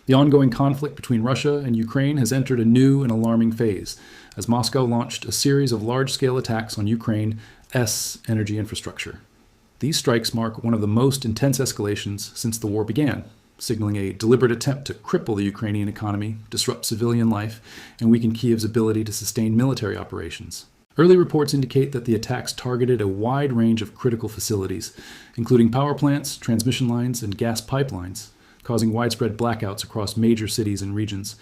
The ongoing conflict between Russia and Ukraine has entered a new and alarming phase, as Moscow launched a series of large-scale attacks on Ukraine's energy infrastructure. These strikes mark one of the most intense escalations since the war began, signaling a deliberate attempt to cripple the Ukrainian economy, disrupt civilian life, and weaken Kyiv's ability to sustain military operations. Early reports indicate that the attacks targeted a wide range of critical facilities, including power plants, transmission lines, and gas pipelines, causing widespread blackouts across major cities and regions.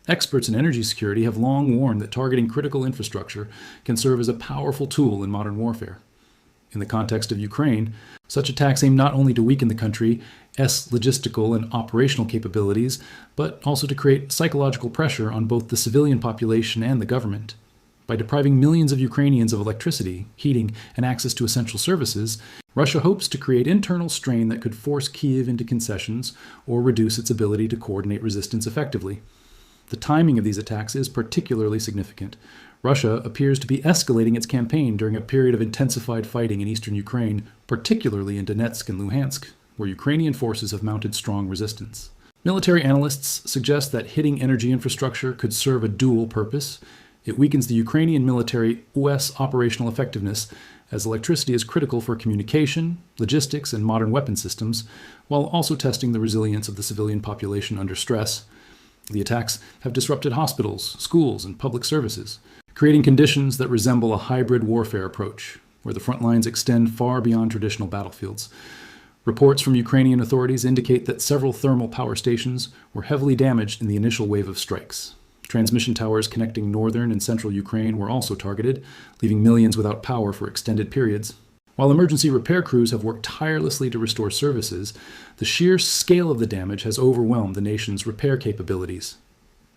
Experts in energy security have long warned that targeting critical infrastructure can serve as a powerful tool in modern warfare. In the context of Ukraine, such attacks aim not only to weaken the country's logistical and operational capabilities, but also to create psychological pressure on both the civilian population and the government. By depriving millions of Ukrainians of electricity, heating, and access to essential services, Russia hopes to create internal strain that could force Kyiv into concessions or reduce its ability to coordinate resistance effectively. The timing of these attacks is particularly significant. Russia appears to be escalating its campaign during a period of intensified fighting in eastern Ukraine, particularly in Donetsk and Luhansk, where Ukrainian forces have mounted strong resistance. Military analysts suggest that hitting energy infrastructure could serve a dual purpose. It weakens the Ukrainian military's operational effectiveness, as electricity is critical for communication, logistics, and modern weapon systems, while also testing the resilience of the civilian population under stress. The attacks have disrupted hospitals, schools, and public services, creating conditions that resemble a hybrid warfare approach, where the front lines extend far beyond traditional battlefields. Reports from Ukrainian authorities indicate that several thermal power stations were heavily damaged in the initial wave of strikes. Transmission towers connecting northern and central Ukraine were also targeted, leaving millions without power for extended periods. While emergency repair crews have worked tirelessly to restore services, the sheer scale of the damage has overwhelmed the nation's repair capabilities.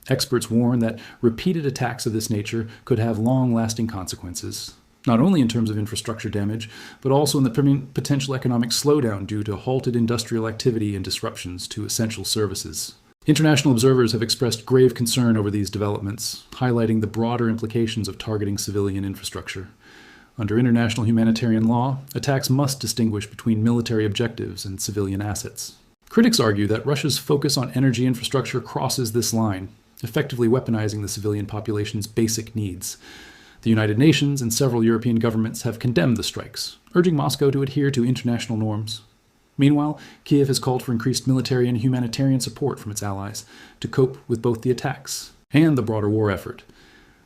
Experts warn that repeated attacks of this nature could have long-lasting consequences, not only in terms of infrastructure damage, but also in the potential economic slowdown due to halted industrial activity and disruptions to essential services. International observers have expressed grave concern over these developments, highlighting the broader implications of targeting civilian infrastructure. Under international humanitarian law, attacks must distinguish between military objectives and civilian assets. Critics argue that Russia's focus on energy infrastructure crosses this line, effectively weaponizing the civilian population's basic needs. The United Nations and several European governments have condemned the strikes, urging Moscow to adhere to international norms. Meanwhile, Kyiv has called for increased military and humanitarian support from its allies to cope with both the attacks and the broader war effort.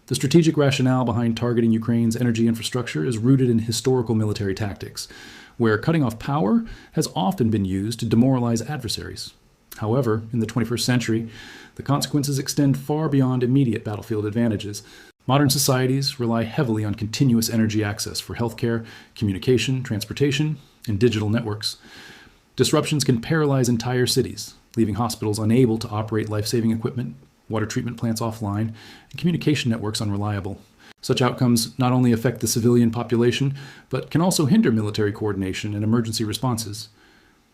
The strategic rationale behind targeting Ukraine's energy infrastructure is rooted in historical military tactics, where cutting off power has often been used to demoralize adversaries. However, in the 21st century, the consequences extend far beyond immediate battlefield advantages. Modern societies rely heavily on continuous energy access for healthcare, communication, transportation, and digital networks. Disruptions can paralyze entire cities, leaving hospitals unable to operate life-saving equipment, water treatment plants offline, and communication networks unreliable. Such outcomes not only affect the civilian population, but can also hinder military coordination and emergency responses.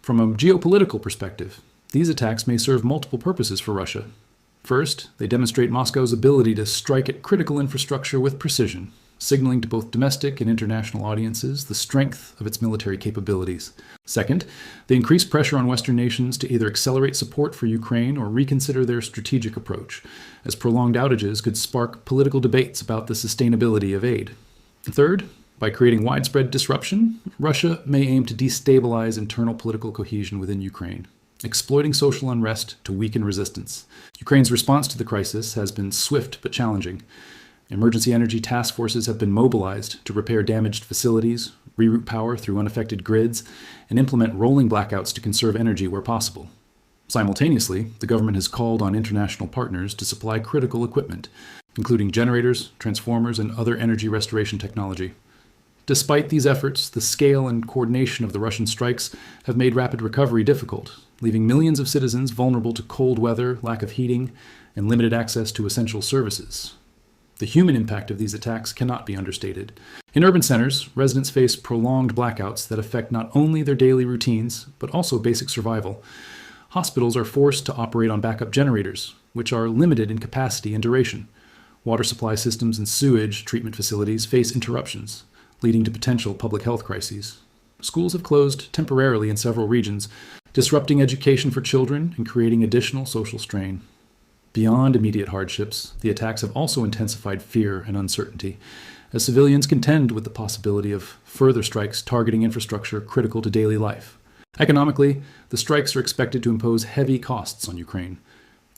From a geopolitical perspective, these attacks may serve multiple purposes for Russia. First, they demonstrate Moscow's ability to strike at critical infrastructure with precision, signaling to both domestic and international audiences the strength of its military capabilities. Second, they increase pressure on Western nations to either accelerate support for Ukraine or reconsider their strategic approach, as prolonged outages could spark political debates about the sustainability of aid. Third, by creating widespread disruption, Russia may aim to destabilize internal political cohesion within Ukraine, exploiting social unrest to weaken resistance. Ukraine's response to the crisis has been swift but challenging. Emergency energy task forces have been mobilized to repair damaged facilities, reroute power through unaffected grids, and implement rolling blackouts to conserve energy where possible. Simultaneously, the government has called on international partners to supply critical equipment, including generators, transformers, and other energy restoration technology. Despite these efforts, the scale and coordination of the Russian strikes have made rapid recovery difficult, leaving millions of citizens vulnerable to cold weather, lack of heating, and limited access to essential services. The human impact of these attacks cannot be understated. In urban centers, residents face prolonged blackouts that affect not only their daily routines, but also basic survival. Hospitals are forced to operate on backup generators, which are limited in capacity and duration. Water supply systems and sewage treatment facilities face interruptions, leading to potential public health crises. Schools have closed temporarily in several regions, disrupting education for children and creating additional social strain. Beyond immediate hardships, the attacks have also intensified fear and uncertainty, as civilians contend with the possibility of further strikes targeting infrastructure critical to daily life. Economically, the strikes are expected to impose heavy costs on Ukraine.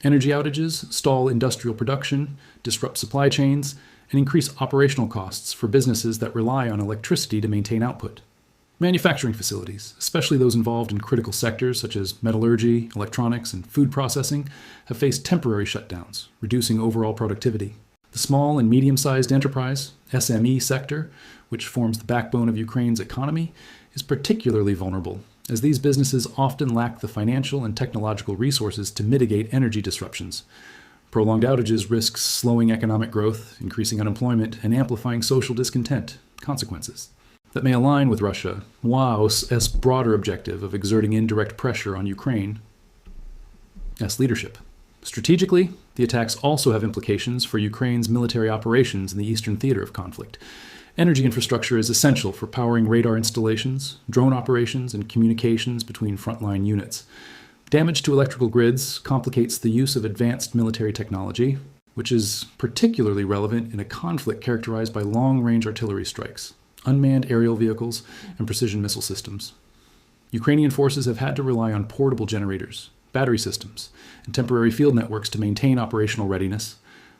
Energy outages stall industrial production, disrupt supply chains, and increase operational costs for businesses that rely on electricity to maintain output. Manufacturing facilities, especially those involved in critical sectors such as metallurgy, electronics, and food processing, have faced temporary shutdowns, reducing overall productivity. The small and medium-sized enterprise, SME sector, which forms the backbone of Ukraine's economy, is particularly vulnerable, as these businesses often lack the financial and technological resources to mitigate energy disruptions. Prolonged outages risk slowing economic growth, increasing unemployment, and amplifying social discontent consequences that may align with Russia's broader objective of exerting indirect pressure on Ukraine's leadership. Strategically, the attacks also have implications for Ukraine's military operations in the eastern theater of conflict. Energy infrastructure is essential for powering radar installations, drone operations, and communications between frontline units. Damage to electrical grids complicates the use of advanced military technology, which is particularly relevant in a conflict characterized by long-range artillery strikes, unmanned aerial vehicles, and precision missile systems. Ukrainian forces have had to rely on portable generators, battery systems, and temporary field networks to maintain operational readiness.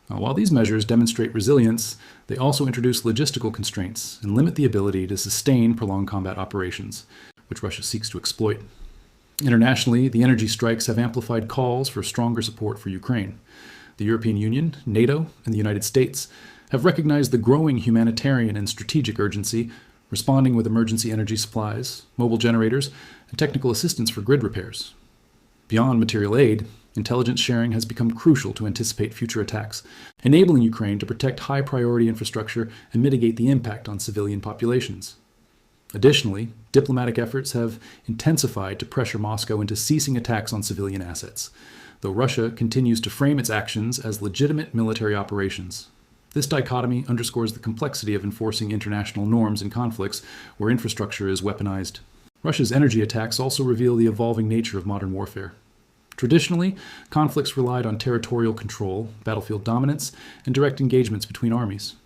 While these measures demonstrate resilience, they also introduce logistical constraints and limit the ability to sustain prolonged combat operations, which Russia seeks to exploit. Internationally, the energy strikes have amplified calls for stronger support for Ukraine. The European Union, NATO, and the United States have recognized the growing humanitarian and strategic urgency, responding with emergency energy supplies, mobile generators, and technical assistance for grid repairs. Beyond material aid, intelligence sharing has become crucial to anticipate future attacks, enabling Ukraine to protect high-priority infrastructure and mitigate the impact on civilian populations. Additionally, diplomatic efforts have intensified to pressure Moscow into ceasing attacks on civilian assets, though Russia continues to frame its actions as legitimate military operations. This dichotomy underscores the complexity of enforcing international norms in conflicts where infrastructure is weaponized. Russia's energy attacks also reveal the evolving nature of modern warfare. Traditionally, conflicts relied on territorial control, battlefield dominance, and direct engagements between armies.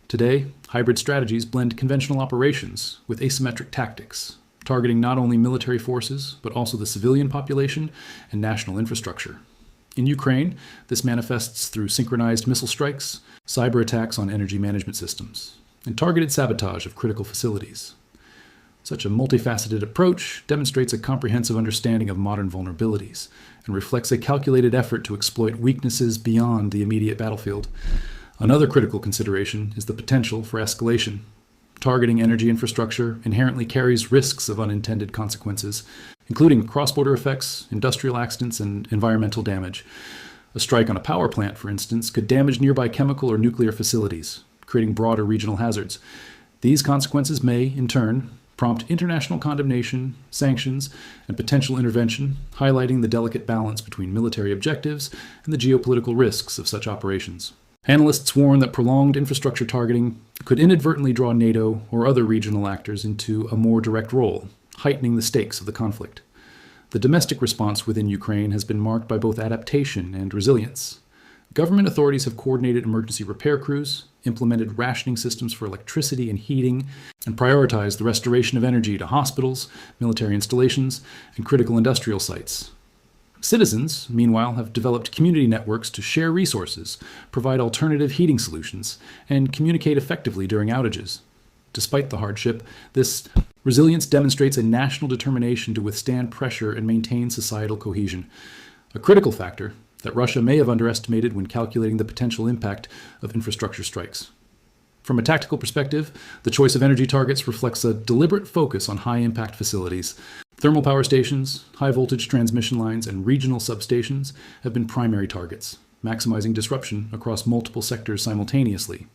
Today, hybrid strategies blend conventional operations with asymmetric tactics, targeting not only military forces, but also the civilian population and national infrastructure. In Ukraine, this manifests through synchronized missile strikes, cyber attacks on energy management systems, and targeted sabotage of critical facilities. Such a multifaceted approach demonstrates a comprehensive understanding of modern vulnerabilities and reflects a calculated effort to exploit weaknesses beyond the immediate battlefield. Another critical consideration is the potential for escalation. Targeting energy infrastructure inherently carries risks of unintended consequences, including cross-border effects, industrial accidents, and environmental damage. A strike on a power plant, for instance, could damage nearby chemical or nuclear facilities, creating broader regional hazards. These consequences may, in turn, prompt international condemnation, sanctions, and potential intervention, highlighting the delicate balance between military objectives and the geopolitical risks of such operations. Analysts warn that prolonged infrastructure targeting could inadvertently draw NATO or other regional actors into a more direct role, heightening the stakes of the conflict. The domestic response within Ukraine has been marked by both adaptation and resilience. Government authorities have coordinated emergency repair crews, implemented rationing systems for electricity and heating, and prioritized the restoration of energy to hospitals, military installations, and critical industrial sites. Citizens, meanwhile, have developed community networks to share resources, provide alternative heating solutions, and communicate effectively during outages. Despite the hardship, this resilience demonstrates a national determination to withstand pressure and maintain societal cohesion, a critical factor that Russia may have underestimated when calculating the potential impact of infrastructure strikes. From a tactical perspective, the choice of energy targets reflects a deliberate focus on high-impact facilities. Thermal power stations, high-voltage transmission lines, and regional substations have been primary targets, maximizing disruption across multiple sectors simultaneously.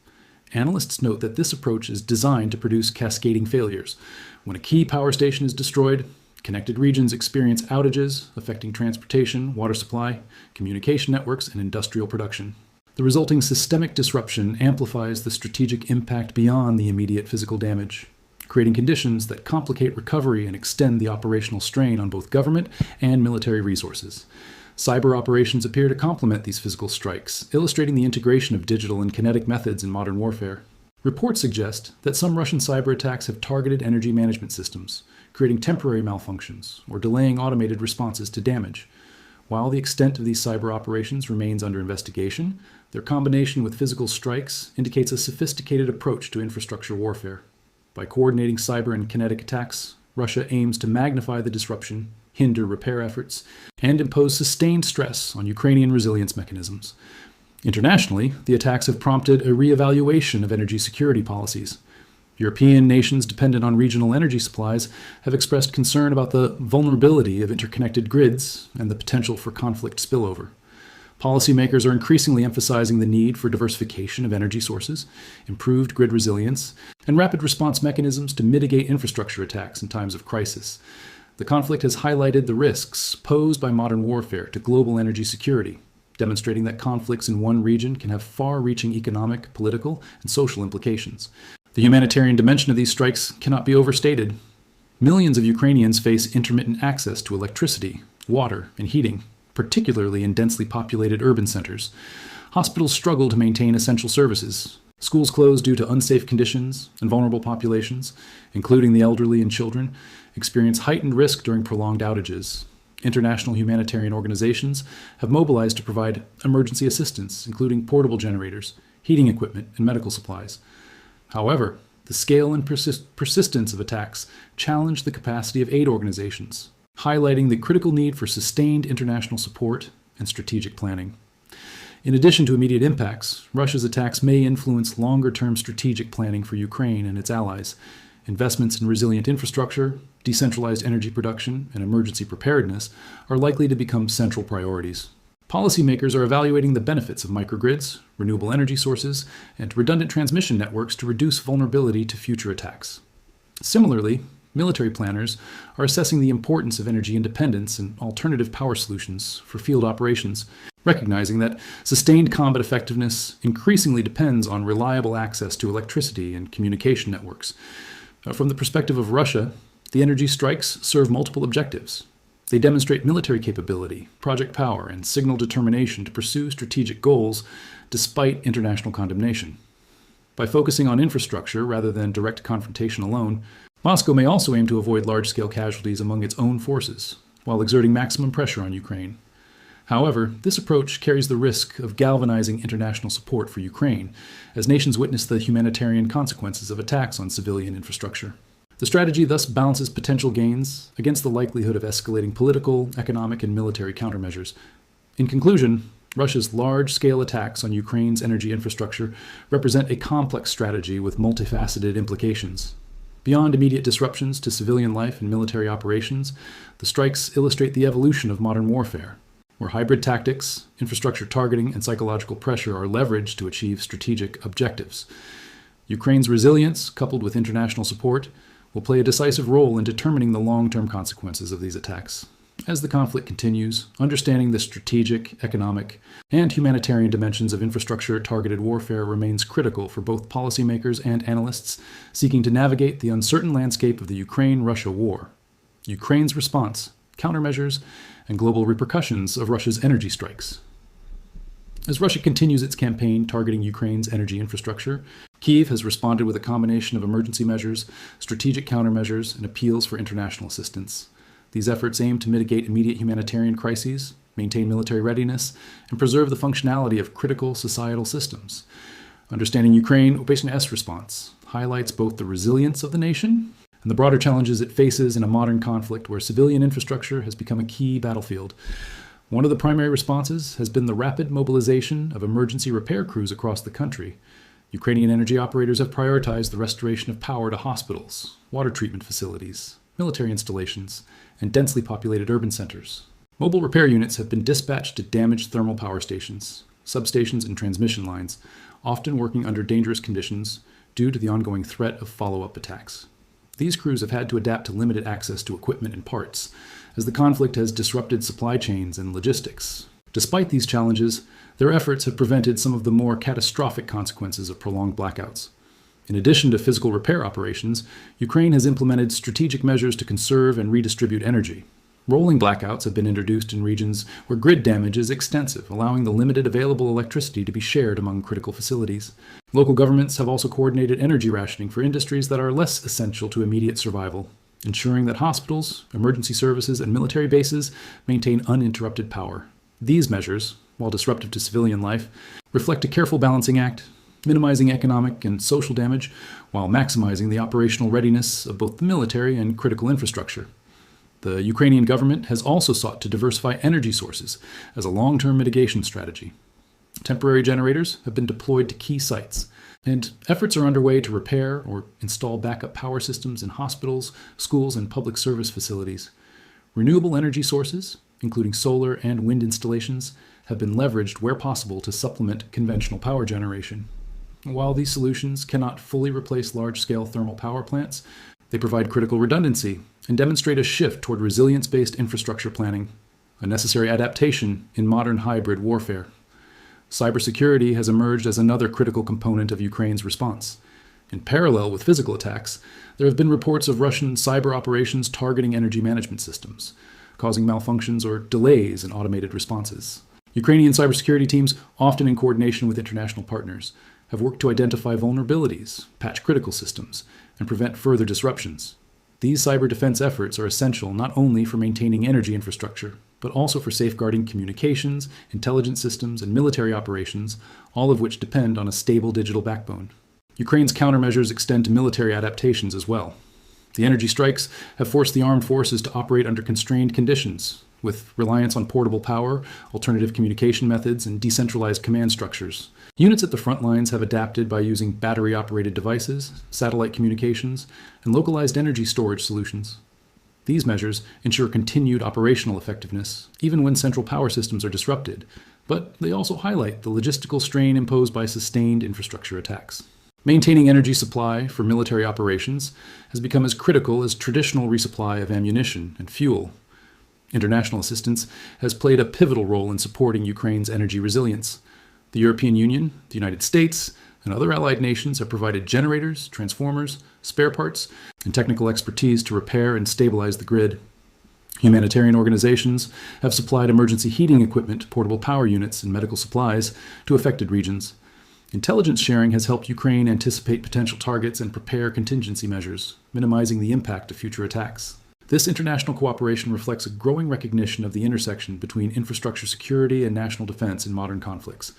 Analysts note that this approach is designed to produce cascading failures. When a key power station is destroyed, connected regions experience outages affecting transportation, water supply, communication networks, and industrial production. The resulting systemic disruption amplifies the strategic impact beyond the immediate physical damage, creating conditions that complicate recovery and extend the operational strain on both government and military resources. Cyber operations appear to complement these physical strikes, illustrating the integration of digital and kinetic methods in modern warfare. Reports suggest that some Russian cyber attacks have targeted energy management systems, creating temporary malfunctions or delaying automated responses to damage. While the extent of these cyber operations remains under investigation, their combination with physical strikes indicates a sophisticated approach to infrastructure warfare. By coordinating cyber and kinetic attacks, Russia aims to magnify the disruption, hinder repair efforts, and impose sustained stress on Ukrainian resilience mechanisms. Internationally, the attacks have prompted a re-evaluation of energy security policies. European nations dependent on regional energy supplies have expressed concern about the vulnerability of interconnected grids and the potential for conflict spillover. Policymakers are increasingly emphasizing the need for diversification of energy sources, improved grid resilience, and rapid response mechanisms to mitigate infrastructure attacks in times of crisis. The conflict has highlighted the risks posed by modern warfare to global energy security, demonstrating that conflicts in one region can have far-reaching economic, political, and social implications. The humanitarian dimension of these strikes cannot be overstated. Millions of Ukrainians face intermittent access to electricity, water, and heating, particularly in densely populated urban centers. Hospitals struggle to maintain essential services. Schools close due to unsafe conditions, and vulnerable populations, including the elderly and children, experience heightened risk during prolonged outages. International humanitarian organizations have mobilized to provide emergency assistance, including portable generators, heating equipment, and medical supplies. However, the scale and persistence of attacks challenge the capacity of aid organizations, highlighting the critical need for sustained international support and strategic planning. In addition to immediate impacts, Russia's attacks may influence longer-term strategic planning for Ukraine and its allies. Investments in resilient infrastructure, decentralized energy production, and emergency preparedness are likely to become central priorities. Policymakers are evaluating the benefits of microgrids, renewable energy sources, and redundant transmission networks to reduce vulnerability to future attacks. Similarly, military planners are assessing the importance of energy independence and alternative power solutions for field operations, recognizing that sustained combat effectiveness increasingly depends on reliable access to electricity and communication networks. From the perspective of Russia, the energy strikes serve multiple objectives. They demonstrate military capability, project power, and signal determination to pursue strategic goals despite international condemnation. By focusing on infrastructure rather than direct confrontation alone, Moscow may also aim to avoid large-scale casualties among its own forces, while exerting maximum pressure on Ukraine. However, this approach carries the risk of galvanizing international support for Ukraine, as nations witness the humanitarian consequences of attacks on civilian infrastructure. The strategy thus balances potential gains against the likelihood of escalating political, economic, and military countermeasures. In conclusion, Russia's large-scale attacks on Ukraine's energy infrastructure represent a complex strategy with multifaceted implications. Beyond immediate disruptions to civilian life and military operations, the strikes illustrate the evolution of modern warfare, where hybrid tactics, infrastructure targeting, and psychological pressure are leveraged to achieve strategic objectives. Ukraine's resilience, coupled with international support, will play a decisive role in determining the long-term consequences of these attacks. As the conflict continues, understanding the strategic, economic, and humanitarian dimensions of infrastructure-targeted warfare remains critical for both policymakers and analysts seeking to navigate the uncertain landscape of the Ukraine-Russia war. Ukraine's response, countermeasures, and global repercussions of Russia's energy strikes. As Russia continues its campaign targeting Ukraine's energy infrastructure, Kyiv has responded with a combination of emergency measures, strategic countermeasures, and appeals for international assistance. These efforts aim to mitigate immediate humanitarian crises, maintain military readiness, and preserve the functionality of critical societal systems. Understanding Ukraine Operation S response highlights both the resilience of the nation and the broader challenges it faces in a modern conflict where civilian infrastructure has become a key battlefield. One of the primary responses has been the rapid mobilization of emergency repair crews across the country. Ukrainian energy operators have prioritized the restoration of power to hospitals, water treatment facilities, military installations, and densely populated urban centers. Mobile repair units have been dispatched to damaged thermal power stations, substations, and transmission lines, often working under dangerous conditions due to the ongoing threat of follow-up attacks. These crews have had to adapt to limited access to equipment and parts, as the conflict has disrupted supply chains and logistics. Despite these challenges, their efforts have prevented some of the more catastrophic consequences of prolonged blackouts. In addition to physical repair operations, Ukraine has implemented strategic measures to conserve and redistribute energy. Rolling blackouts have been introduced in regions where grid damage is extensive, allowing the limited available electricity to be shared among critical facilities. Local governments have also coordinated energy rationing for industries that are less essential to immediate survival, ensuring that hospitals, emergency services, and military bases maintain uninterrupted power. These measures, while disruptive to civilian life, reflect a careful balancing act, minimizing economic and social damage while maximizing the operational readiness of both the military and critical infrastructure. The Ukrainian government has also sought to diversify energy sources as a long-term mitigation strategy. Temporary generators have been deployed to key sites, and efforts are underway to repair or install backup power systems in hospitals, schools, and public service facilities. Renewable energy sources, including solar and wind installations, have been leveraged where possible to supplement conventional power generation. While these solutions cannot fully replace large-scale thermal power plants, they provide critical redundancy and demonstrate a shift toward resilience-based infrastructure planning, a necessary adaptation in modern hybrid warfare. Cybersecurity has emerged as another critical component of Ukraine's response. In parallel with physical attacks, there have been reports of Russian cyber operations targeting energy management systems, causing malfunctions or delays in automated responses. Ukrainian cybersecurity teams, often in coordination with international partners, have worked to identify vulnerabilities, patch critical systems, and prevent further disruptions. These cyber defense efforts are essential not only for maintaining energy infrastructure, but also for safeguarding communications, intelligence systems, and military operations, all of which depend on a stable digital backbone. Ukraine's countermeasures extend to military adaptations as well. The energy strikes have forced the armed forces to operate under constrained conditions, with reliance on portable power, alternative communication methods, and decentralized command structures. Units at the front lines have adapted by using battery-operated devices, satellite communications, and localized energy storage solutions. These measures ensure continued operational effectiveness, even when central power systems are disrupted, but they also highlight the logistical strain imposed by sustained infrastructure attacks. Maintaining energy supply for military operations has become as critical as traditional resupply of ammunition and fuel. International assistance has played a pivotal role in supporting Ukraine's energy resilience. The European Union, the United States, and other allied nations have provided generators, transformers, spare parts, and technical expertise to repair and stabilize the grid. Humanitarian organizations have supplied emergency heating equipment, portable power units, and medical supplies to affected regions. Intelligence sharing has helped Ukraine anticipate potential targets and prepare contingency measures, minimizing the impact of future attacks. This international cooperation reflects a growing recognition of the intersection between infrastructure security and national defense in modern conflicts.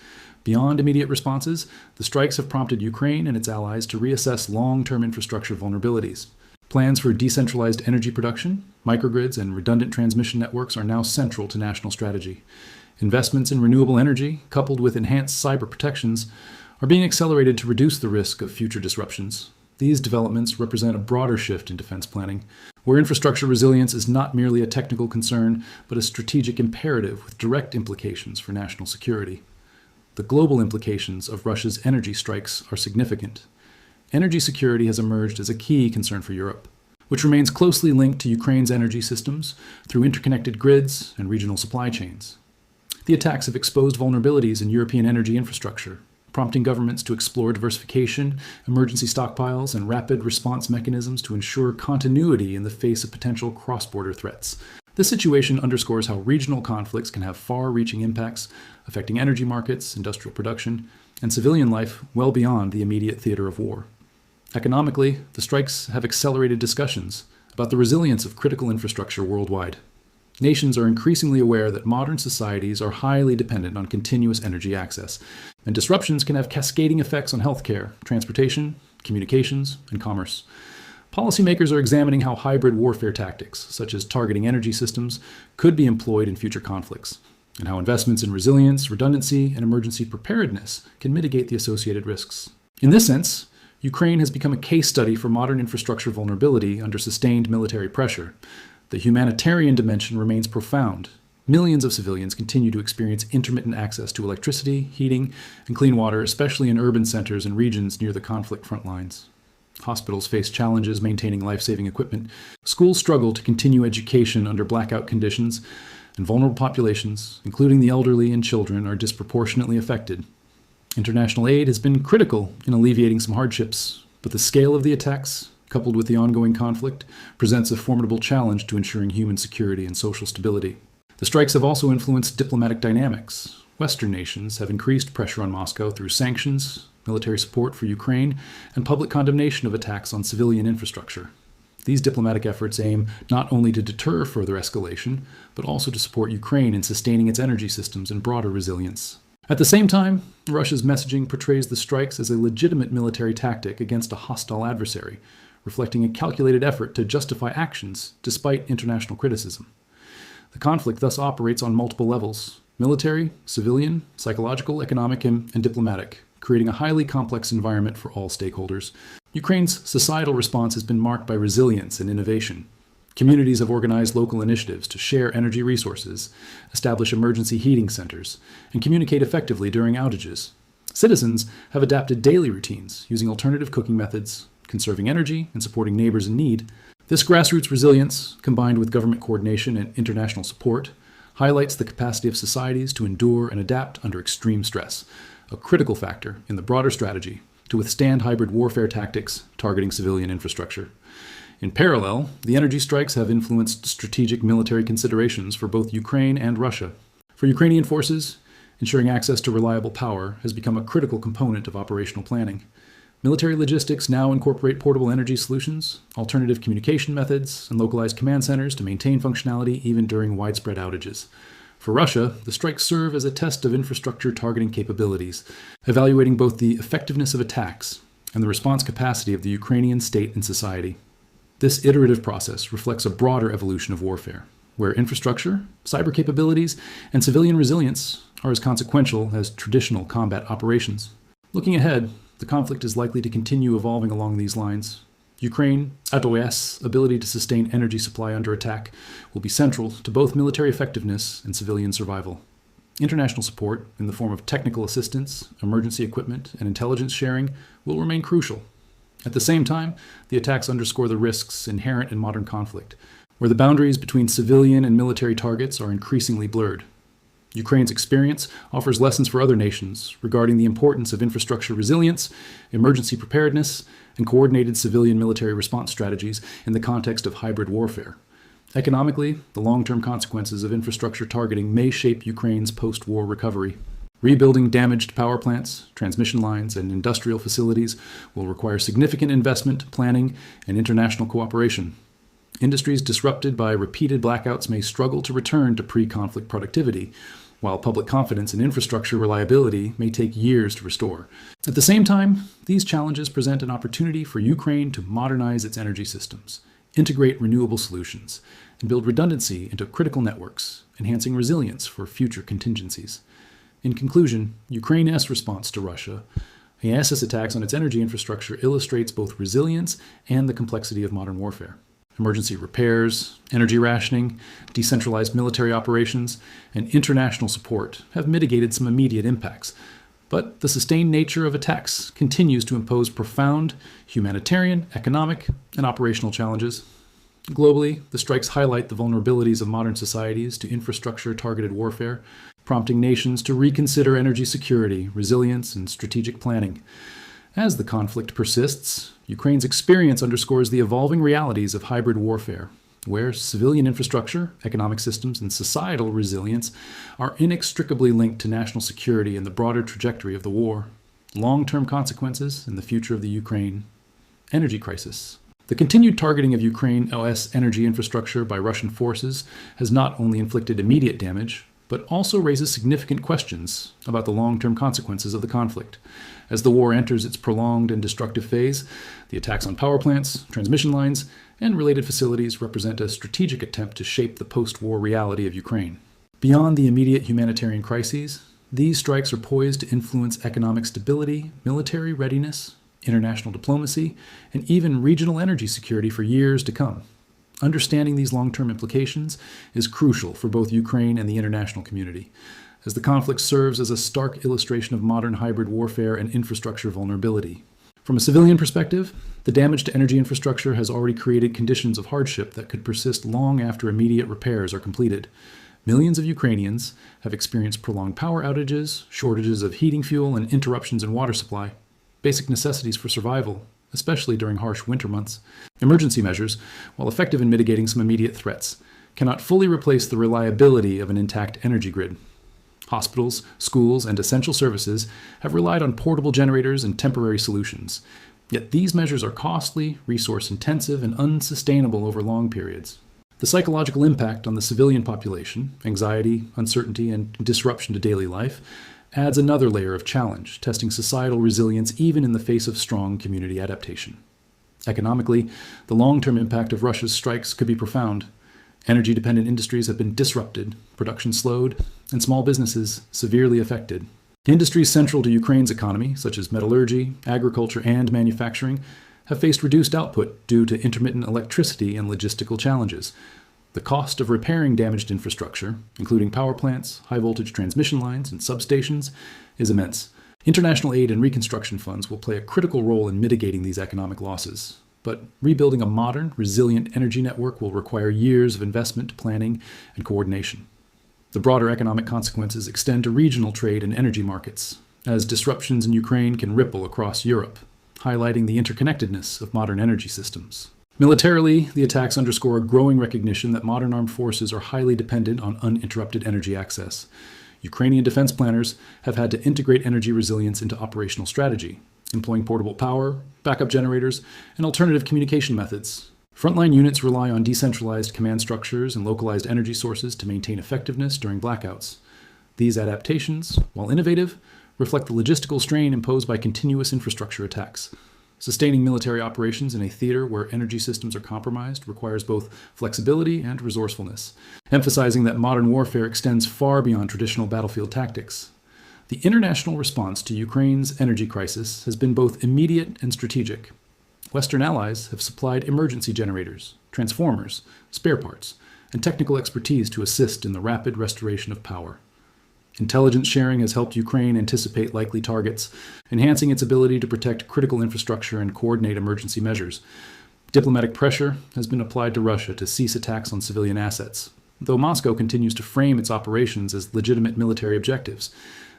Beyond immediate responses, the strikes have prompted Ukraine and its allies to reassess long-term infrastructure vulnerabilities. Plans for decentralized energy production, microgrids, and redundant transmission networks are now central to national strategy. Investments in renewable energy, coupled with enhanced cyber protections, are being accelerated to reduce the risk of future disruptions. These developments represent a broader shift in defense planning, where infrastructure resilience is not merely a technical concern, but a strategic imperative with direct implications for national security. The global implications of Russia's energy strikes are significant. Energy security has emerged as a key concern for Europe, which remains closely linked to Ukraine's energy systems through interconnected grids and regional supply chains. The attacks have exposed vulnerabilities in European energy infrastructure, prompting governments to explore diversification, emergency stockpiles, and rapid response mechanisms to ensure continuity in the face of potential cross-border threats. This situation underscores how regional conflicts can have far-reaching impacts, affecting energy markets, industrial production, and civilian life well beyond the immediate theater of war. Economically, the strikes have accelerated discussions about the resilience of critical infrastructure worldwide. Nations are increasingly aware that modern societies are highly dependent on continuous energy access, and disruptions can have cascading effects on healthcare, transportation, communications, and commerce. Policymakers are examining how hybrid warfare tactics, such as targeting energy systems, could be employed in future conflicts, and how investments in resilience, redundancy, and emergency preparedness can mitigate the associated risks. In this sense, Ukraine has become a case study for modern infrastructure vulnerability under sustained military pressure. The humanitarian dimension remains profound. Millions of civilians continue to experience intermittent access to electricity, heating, and clean water, especially in urban centers and regions near the conflict front lines. Hospitals face challenges maintaining life-saving equipment. Schools struggle to continue education under blackout conditions, and vulnerable populations, including the elderly and children, are disproportionately affected. International aid has been critical in alleviating some hardships, But the scale of the attacks, coupled with the ongoing conflict, presents a formidable challenge to ensuring human security and social stability. The strikes have also influenced diplomatic dynamics. Western nations have increased pressure on Moscow through sanctions, military support for Ukraine, and public condemnation of attacks on civilian infrastructure. These diplomatic efforts aim not only to deter further escalation, but also to support Ukraine in sustaining its energy systems and broader resilience. At the same time, Russia's messaging portrays the strikes as a legitimate military tactic against a hostile adversary, reflecting a calculated effort to justify actions despite international criticism. The conflict thus operates on multiple levels: military, civilian, psychological, economic, and diplomatic, creating a highly complex environment for all stakeholders. Ukraine's societal response has been marked by resilience and innovation. Communities have organized local initiatives to share energy resources, establish emergency heating centers, and communicate effectively during outages. Citizens have adapted daily routines using alternative cooking methods, conserving energy, and supporting neighbors in need. This grassroots resilience, combined with government coordination and international support, highlights the capacity of societies to endure and adapt under extreme stress, a critical factor in the broader strategy to withstand hybrid warfare tactics targeting civilian infrastructure. In parallel, the energy strikes have influenced strategic military considerations for both Ukraine and Russia. For Ukrainian forces, ensuring access to reliable power has become a critical component of operational planning. Military logistics now incorporate portable energy solutions, alternative communication methods, and localized command centers to maintain functionality even during widespread outages. For Russia, the strikes serve as a test of infrastructure targeting capabilities, evaluating both the effectiveness of attacks and the response capacity of the Ukrainian state and society. This iterative process reflects a broader evolution of warfare, where infrastructure, cyber capabilities, and civilian resilience are as consequential as traditional combat operations. Looking ahead, the conflict is likely to continue evolving along these lines. Ukraine's ability to sustain energy supply under attack will be central to both military effectiveness and civilian survival. International support, in the form of technical assistance, emergency equipment, and intelligence sharing, will remain crucial. At the same time, the attacks underscore the risks inherent in modern conflict, where the boundaries between civilian and military targets are increasingly blurred. Ukraine's experience offers lessons for other nations regarding the importance of infrastructure resilience, emergency preparedness, and coordinated civilian-military response strategies in the context of hybrid warfare. Economically, the long-term consequences of infrastructure targeting may shape Ukraine's post-war recovery. Rebuilding damaged power plants, transmission lines, and industrial facilities will require significant investment, planning, and international cooperation. Industries disrupted by repeated blackouts may struggle to return to pre-conflict productivity, while public confidence in infrastructure reliability may take years to restore. At the same time, these challenges present an opportunity for Ukraine to modernize its energy systems, integrate renewable solutions, and build redundancy into critical networks, enhancing resilience for future contingencies. In conclusion, Ukraine's response to Russia, IS's attacks on its energy infrastructure, illustrates both resilience and the complexity of modern warfare. Emergency repairs, energy rationing, decentralized military operations, and international support have mitigated some immediate impacts. But the sustained nature of attacks continues to impose profound humanitarian, economic, and operational challenges. Globally, the strikes highlight the vulnerabilities of modern societies to infrastructure-targeted warfare, prompting nations to reconsider energy security, resilience, and strategic planning. As the conflict persists, Ukraine's experience underscores the evolving realities of hybrid warfare, where civilian infrastructure, economic systems, and societal resilience are inextricably linked to national security and the broader trajectory of the war. Long-term consequences in the future of the Ukraine energy crisis. The continued targeting of Ukraine's energy infrastructure by Russian forces has not only inflicted immediate damage, but also raises significant questions about the long-term consequences of the conflict. As the war enters its prolonged and destructive phase, the attacks on power plants, transmission lines, and related facilities represent a strategic attempt to shape the post-war reality of Ukraine. Beyond the immediate humanitarian crises, these strikes are poised to influence economic stability, military readiness, international diplomacy, and even regional energy security for years to come. Understanding these long-term implications is crucial for both Ukraine and the international community, as the conflict serves as a stark illustration of modern hybrid warfare and infrastructure vulnerability. From a civilian perspective, the damage to energy infrastructure has already created conditions of hardship that could persist long after immediate repairs are completed. Millions of Ukrainians have experienced prolonged power outages, shortages of heating fuel, and interruptions in water supply. Basic necessities for survival, especially during harsh winter months. Emergency measures, while effective in mitigating some immediate threats, cannot fully replace the reliability of an intact energy grid. Hospitals, schools, and essential services have relied on portable generators and temporary solutions. Yet these measures are costly, resource-intensive, and unsustainable over long periods. The psychological impact on the civilian population, anxiety, uncertainty, and disruption to daily life, adds another layer of challenge, testing societal resilience even in the face of strong community adaptation. Economically, the long-term impact of Russia's strikes could be profound. Energy-dependent industries have been disrupted, production slowed, and small businesses severely affected. Industries central to Ukraine's economy, such as metallurgy, agriculture, and manufacturing, have faced reduced output due to intermittent electricity and logistical challenges. The cost of repairing damaged infrastructure, including power plants, high-voltage transmission lines, and substations, is immense. International aid and reconstruction funds will play a critical role in mitigating these economic losses. But rebuilding a modern, resilient energy network will require years of investment, planning, and coordination. The broader economic consequences extend to regional trade and energy markets, as disruptions in Ukraine can ripple across Europe, highlighting the interconnectedness of modern energy systems. Militarily, the attacks underscore a growing recognition that modern armed forces are highly dependent on uninterrupted energy access. Ukrainian defense planners have had to integrate energy resilience into operational strategy, employing portable power, backup generators, and alternative communication methods. Frontline units rely on decentralized command structures and localized energy sources to maintain effectiveness during blackouts. These adaptations, while innovative, reflect the logistical strain imposed by continuous infrastructure attacks. Sustaining military operations in a theater where energy systems are compromised requires both flexibility and resourcefulness, emphasizing that modern warfare extends far beyond traditional battlefield tactics. The international response to Ukraine's energy crisis has been both immediate and strategic. Western allies have supplied emergency generators, transformers, spare parts, and technical expertise to assist in the rapid restoration of power. Intelligence sharing has helped Ukraine anticipate likely targets, enhancing its ability to protect critical infrastructure and coordinate emergency measures. Diplomatic pressure has been applied to Russia to cease attacks on civilian assets, though Moscow continues to frame its operations as legitimate military objectives.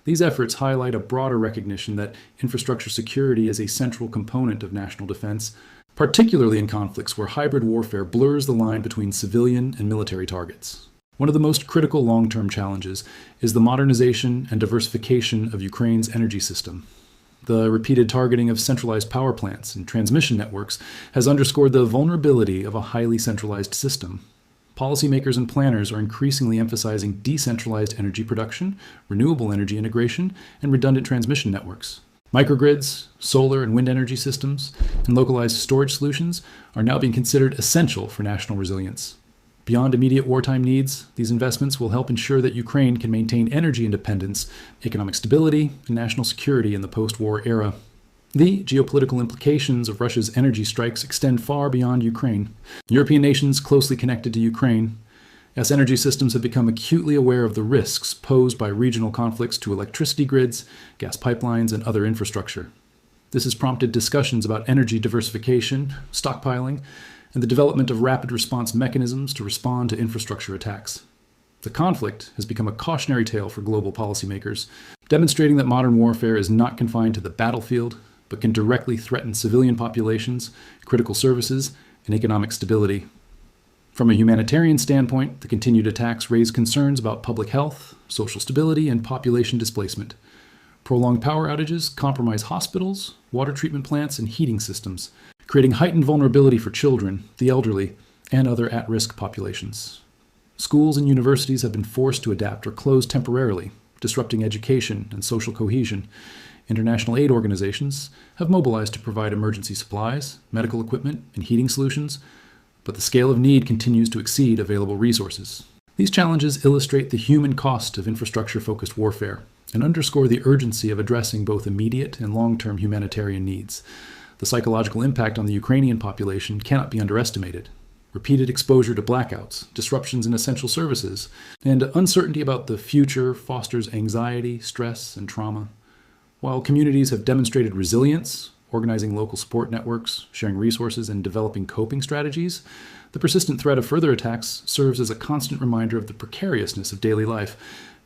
These efforts highlight a broader recognition that infrastructure security is a central component of national defense, particularly in conflicts where hybrid warfare blurs the line between civilian and military targets. One of the most critical long-term challenges is the modernization and diversification of Ukraine's energy system. The repeated targeting of centralized power plants and transmission networks has underscored the vulnerability of a highly centralized system. Policymakers and planners are increasingly emphasizing decentralized energy production, renewable energy integration, and redundant transmission networks. Microgrids, solar and wind energy systems, and localized storage solutions are now being considered essential for national resilience. Beyond immediate wartime needs, these investments will help ensure that Ukraine can maintain energy independence, economic stability, and national security in the post-war era. The geopolitical implications of Russia's energy strikes extend far beyond Ukraine. European nations closely connected to Ukraine, as energy systems have become acutely aware of the risks posed by regional conflicts to electricity grids, gas pipelines, and other infrastructure. This has prompted discussions about energy diversification, stockpiling, and the development of rapid response mechanisms to respond to infrastructure attacks. The conflict has become a cautionary tale for global policymakers, demonstrating that modern warfare is not confined to the battlefield, but can directly threaten civilian populations, critical services, and economic stability. From a humanitarian standpoint, the continued attacks raise concerns about public health, social stability, and population displacement. Prolonged power outages compromise hospitals, water treatment plants, and heating systems, creating heightened vulnerability for children, the elderly, and other at-risk populations. Schools and universities have been forced to adapt or close temporarily, disrupting education and social cohesion. International aid organizations have mobilized to provide emergency supplies, medical equipment, and heating solutions, but the scale of need continues to exceed available resources. These challenges illustrate the human cost of infrastructure-focused warfare and underscore the urgency of addressing both immediate and long-term humanitarian needs. The psychological impact on the Ukrainian population cannot be underestimated. Repeated exposure to blackouts, disruptions in essential services, and uncertainty about the future fosters anxiety, stress, and trauma. While communities have demonstrated resilience, organizing local support networks, sharing resources, and developing coping strategies, the persistent threat of further attacks serves as a constant reminder of the precariousness of daily life.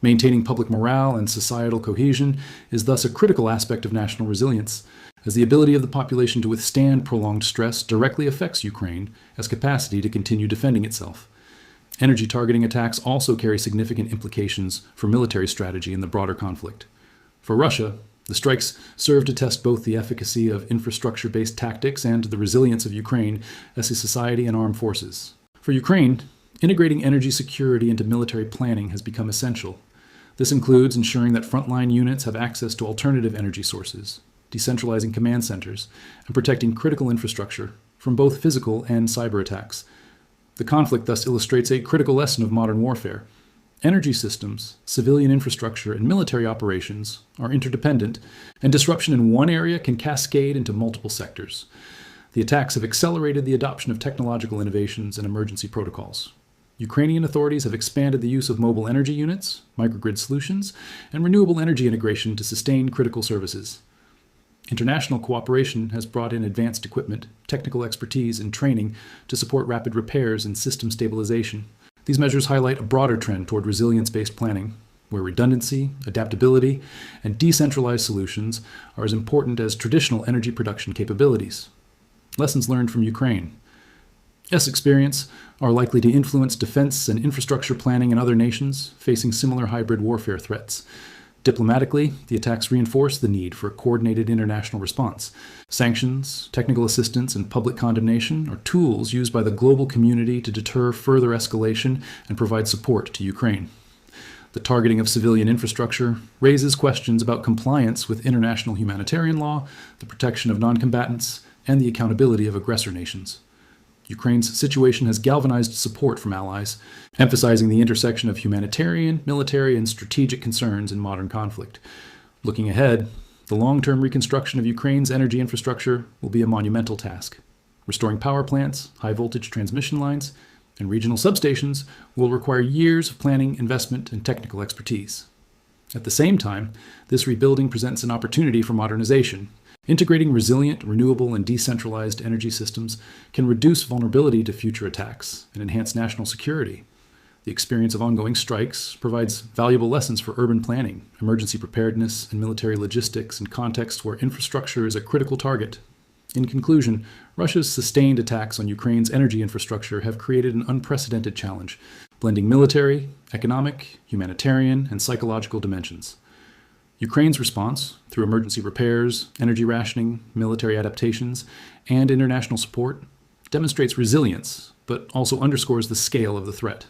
Maintaining public morale and societal cohesion is thus a critical aspect of national resilience. as the ability of the population to withstand prolonged stress directly affects Ukraine as capacity to continue defending itself. Energy targeting attacks also carry significant implications for military strategy in the broader conflict. For Russia, the strikes serve to test both the efficacy of infrastructure-based tactics and the resilience of Ukraine as a society and armed forces. For Ukraine, integrating energy security into military planning has become essential. This includes ensuring that frontline units have access to alternative energy sources, decentralizing command centers, and protecting critical infrastructure from both physical and cyber attacks. The conflict thus illustrates a critical lesson of modern warfare. Energy systems, civilian infrastructure, and military operations are interdependent, and disruption in one area can cascade into multiple sectors. The attacks have accelerated the adoption of technological innovations and emergency protocols. Ukrainian authorities have expanded the use of mobile energy units, microgrid solutions, and renewable energy integration to sustain critical services. International cooperation has brought in advanced equipment, technical expertise, and training to support rapid repairs and system stabilization. These measures highlight a broader trend toward resilience-based planning, where redundancy, adaptability, and decentralized solutions are as important as traditional energy production capabilities. Lessons learned from Ukraine. This experience are likely to influence defense and infrastructure planning in other nations facing similar hybrid warfare threats. Diplomatically, the attacks reinforce the need for a coordinated international response. Sanctions, technical assistance, and public condemnation are tools used by the global community to deter further escalation and provide support to Ukraine. The targeting of civilian infrastructure raises questions about compliance with international humanitarian law, the protection of non-combatants, and the accountability of aggressor nations. Ukraine's situation has galvanized support from allies, emphasizing the intersection of humanitarian, military, and strategic concerns in modern conflict. Looking ahead, the long-term reconstruction of Ukraine's energy infrastructure will be a monumental task. Restoring power plants, high-voltage transmission lines, and regional substations will require years of planning, investment, and technical expertise. At the same time, this rebuilding presents an opportunity for modernization. Integrating resilient, renewable, and decentralized energy systems can reduce vulnerability to future attacks and enhance national security. The experience of ongoing strikes provides valuable lessons for urban planning, emergency preparedness, and military logistics in contexts where infrastructure is a critical target. In conclusion, Russia's sustained attacks on Ukraine's energy infrastructure have created an unprecedented challenge, blending military, economic, humanitarian, and psychological dimensions. Ukraine's response, through emergency repairs, energy rationing, military adaptations, and international support, demonstrates resilience, but also underscores the scale of the threat.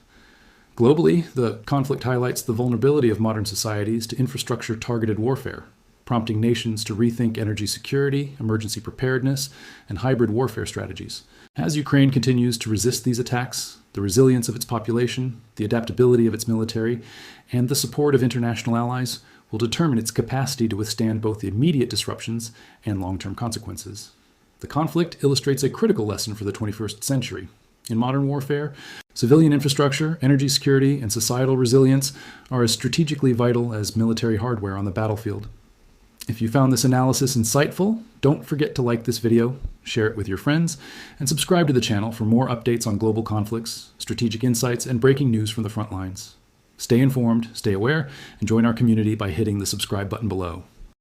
Globally, the conflict highlights the vulnerability of modern societies to infrastructure-targeted warfare, prompting nations to rethink energy security, emergency preparedness, and hybrid warfare strategies. As Ukraine continues to resist these attacks, the resilience of its population, the adaptability of its military, and the support of international allies will determine its capacity to withstand both the immediate disruptions and long-term consequences. The conflict illustrates a critical lesson for the 21st century. In modern warfare, civilian infrastructure, energy security, and societal resilience are as strategically vital as military hardware on the battlefield. If you found this analysis insightful, don't forget to like this video, share it with your friends, and subscribe to the channel for more updates on global conflicts, strategic insights, and breaking news from the front lines. Stay informed, stay aware, and join our community by hitting the subscribe button below.